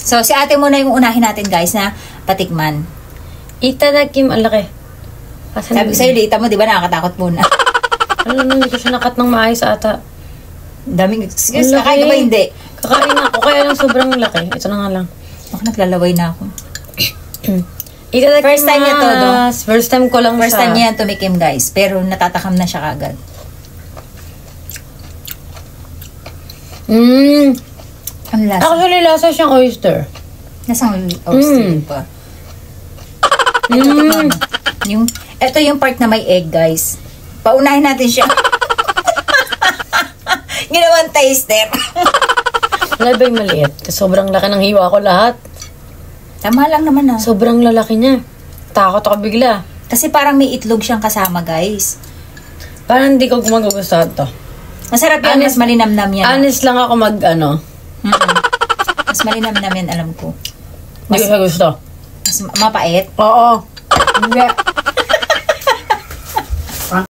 So, si ate muna yung unahin natin, guys, na patikman. Itadakim, ang laki. Sabi ko sa'yo, dita mo, di ba nakakatakot muna? Ano naman, hindi ko siya nakat ng maayos ata. Daming excuse. Kakain ka ba hindi? Kakain ako, kaya lang sobrang laki. Ito na nga lang. Ako, naglalaway na ako. Itadakim, First time niya to, no? First time ko lang First siya. time niya yan tumikim, guys. Pero natatakam na siya kagad. Ang lasa. Actually, lasa siyang oyster. Nasang oyster pa. Ito yung part na may egg, guys. Paunahin natin siya. Ginawang taster. Wala ba yung maliit? Sobrang laki ng hiwa ko lahat. Tama lang naman, ah. Sobrang lalaki niya. Takot ako bigla. Kasi parang may itlog siyang kasama, guys. Parang hindi ko magugustuhan to. Masarap yan, mas malinamnam yan. Honest lang ako Mas malinamnam yan, alam ko. Hindi ko siya gusto. Mas mapait. Oo. Hindi.